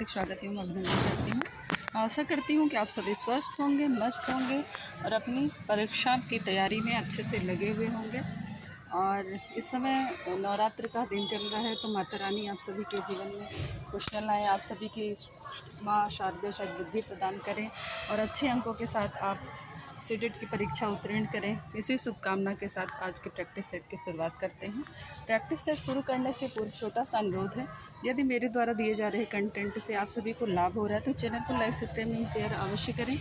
हार्दिक स्वागत एवं अभिनंदन करती हूँ। आशा करती हूँ कि आप सभी स्वस्थ होंगे, मस्त होंगे और अपनी परीक्षा की तैयारी में अच्छे से लगे हुए होंगे। और इस समय नवरात्र का दिन चल रहा है, तो माता रानी आप सभी के जीवन में खुशियाँ लाएँ, आप सभी की माँ शारदे बुद्धि प्रदान करें और अच्छे अंकों के साथ आप सीटेट की परीक्षा उत्तीर्ण करें। इसी शुभकामना के साथ आज के प्रैक्टिस सेट की शुरुआत करते हैं। प्रैक्टिस सेट शुरू करने से पूर्व छोटा सा अनुरोध है, यदि मेरे द्वारा दिए जा रहे कंटेंट से आप सभी को लाभ हो रहा है तो चैनल को लाइक, सब्सक्राइब एवं शेयर अवश्य करें।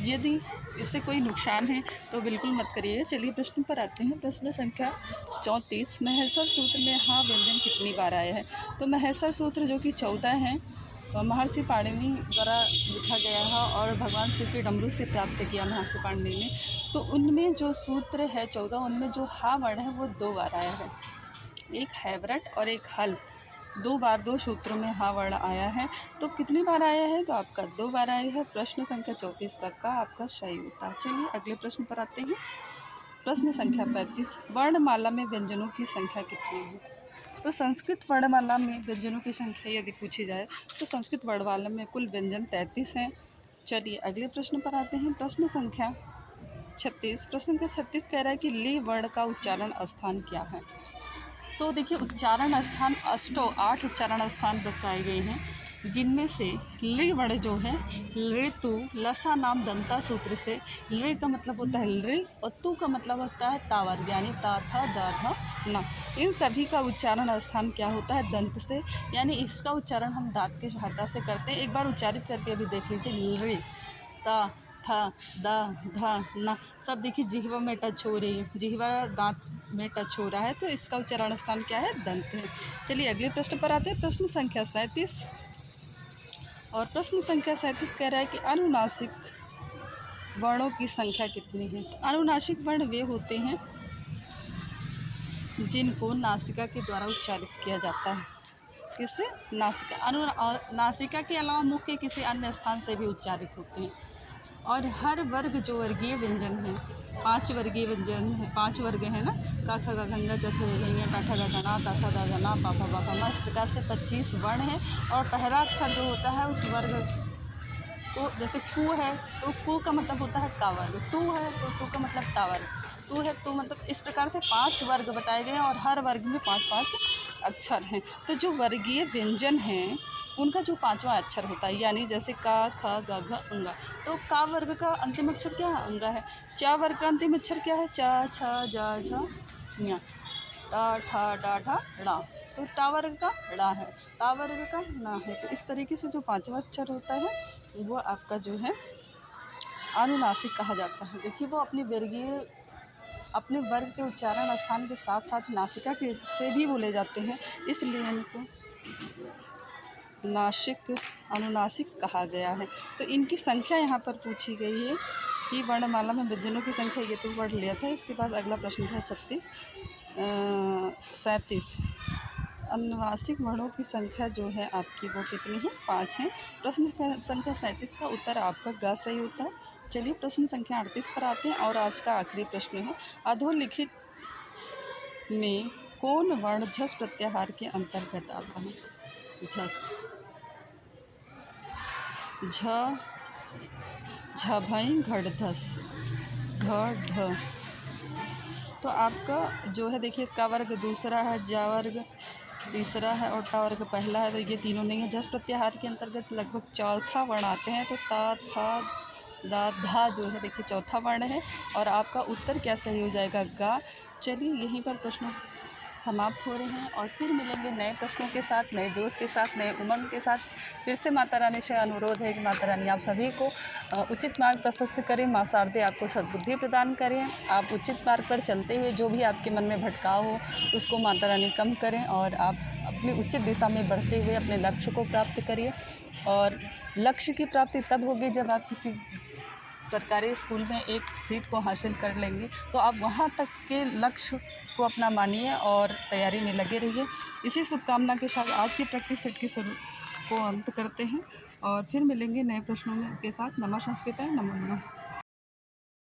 यदि इससे कोई नुकसान है तो बिल्कुल मत करिए। चलिए प्रश्न पर आते हैं। प्रश्न संख्या 34, महेश्वर सूत्र में हाँ व्यंजन कितनी बार आया है? तो महेश्वर सूत्र जो कि 14 हैं, महर्षि पाणिनि द्वारा लिखा गया है और भगवान शिव के डमरू से प्राप्त किया महर्षि पाणिनि ने। तो उनमें जो सूत्र है 14, उनमें जो हा वर्ण है वो 2 बार आया है। एक हैवरट और एक हल, 2 बार 2 सूत्रों में हा वर्ण आया है। तो कितनी बार आया है? तो आपका 2 बार आया है। प्रश्न संख्या 34 का आपका सही उत्तर। चलिए अगले प्रश्न पर आते हैं। प्रश्न संख्या 35, वर्णमाला में व्यंजनों की संख्या कितनी है? तो संस्कृत वर्णमाला में व्यंजनों की संख्या यदि पूछी जाए तो संस्कृत वर्णमाला में कुल व्यंजन 33 हैं। चलिए अगले प्रश्न पर आते हैं। प्रश्न संख्या 36, प्रश्न संख्या 36 कह रहा है कि ली वर्ण का उच्चारण स्थान क्या है? तो देखिए उच्चारण स्थान 8 उच्चारण स्थान बताए गए हैं, जिनमें से लृ वर्ण जो है ऋतु लसा नाम दंता सूत्र से लृ का मतलब होता है लृ और तु का मतलब होता है तावर, यानी ता था दा था ना। इन सभी का उच्चारण स्थान क्या होता है? दंत से, यानी इसका उच्चारण हम दांत की सहायता से करते हैं। एक बार उच्चारित करके अभी देख लीजिए। लृ ता था दा धा ना, सब देखिए जिह्वा में टच हो रही है, जिह्वा दांत में टच हो रहा है, तो इसका उच्चारण स्थान क्या है? दंत है। चलिए अगले प्रश्न पर आते हैं। प्रश्न संख्या 37 और प्रश्न संख्या 37 कह रहा है कि अनुनासिक वर्णों की संख्या कितनी है? तो अनुनासिक वर्ण वे होते हैं जिनको नासिका के द्वारा उच्चारित किया जाता है। किससे? नासिका। नासिका के अलावा मुख के किसी अन्य स्थान से भी उच्चारित होते हैं। और हर वर्ग जो वर्गीय व्यंजन है, 5 वर्गीय व्यंजन है, 5 वर्ग है ना, का ख ग घ च छ ज टा ठ ड ढ ना ता था दा ध ना पा फा बा फा मा, इस प्रकार से 25 वर्ण है। और पहला अक्षर जो होता है उस वर्ग को, जैसे कु है तो कु का मतलब होता है का वर्ग, टू है तो टू का मतलब ता वर्ग, टू है तो मतलब, इस प्रकार से 5 वर्ग बताए गए हैं और हर वर्ग में 5-5 अक्षर हैं। तो जो वर्गीय व्यंजन हैं उनका जो 5वां अक्षर होता है, यानी जैसे का ख ग घ अंगा, तो का वर्ग का अंतिम अक्षर क्या है? अंगा है। चा वर्ग का अंतिम अक्षर क्या है? चा छ जा झ ञ, टा ठा डा ढा ड़ा, तो टा वर्ग का ड़ा है, ता वर्ग का ना है। तो इस तरीके से जो 5वां अक्षर होता है वो आपका जो है अनुनासिक कहा जाता है। देखिए वो अपने वर्ग के उच्चारण स्थान के साथ साथ नासिका के से भी बोले जाते हैं, इसलिए इनको अनुनासिक कहा गया है। तो इनकी संख्या यहाँ पर पूछी गई है कि वर्णमाला में व्यंजनों की संख्या, ये तो पढ़ लिया था। इसके बाद अगला प्रश्न है 37, अनुनासिक वर्णों की संख्या जो है आपकी वो कितनी है? 5 है। प्रश्न संख्या 37 का उत्तर आपका ग सही होता है। चलिए प्रश्न संख्या 38 पर आते हैं और आज का आखिरी प्रश्न है, अधोलिखित में कौन वर्ण झस प्रत्याहार के अंतर्गत आता है? झस, झ झभई घड़धस घ ढ। तो आपका जो है देखिए का वर्ग दूसरा है, जा वर्ग तीसरा है और टा वर्ग पहला है, तो ये तीनों नहीं है। झस प्रत्याहार के अंतर्गत लगभग चौथा वर्ण आते हैं, तो ता था दा धा जो है देखिए चौथा वर्ण है और आपका उत्तर क्या सही हो जाएगा? गा। चलिए यहीं पर प्रश्न समाप्त हो रहे हैं और फिर मिलेंगे नए प्रश्नों के साथ, नए जोश के साथ, नए उमंग के साथ। फिर से माता रानी से अनुरोध है कि माता रानी आप सभी को उचित मार्ग प्रशस्त करें, माँ शारदे आपको सद्बुद्धि प्रदान करें। आप उचित मार्ग पर चलते हुए जो भी आपके मन में भटकाव हो उसको माता रानी कम करें और आप अपनी उचित दिशा में बढ़ते हुए अपने लक्ष्य को प्राप्त करिए। और लक्ष्य की प्राप्ति तब होगी जब आप किसी सरकारी स्कूल में एक सीट को हासिल कर लेंगे, तो आप वहाँ तक के लक्ष्य को अपना मानिए और तैयारी में लगे रहिए। इसी शुभकामना के साथ आज की प्रैक्टिस सेट की शुरू को अंत करते हैं और फिर मिलेंगे नए प्रश्नों के साथ। नमः संस्कृताय, नमो नमः।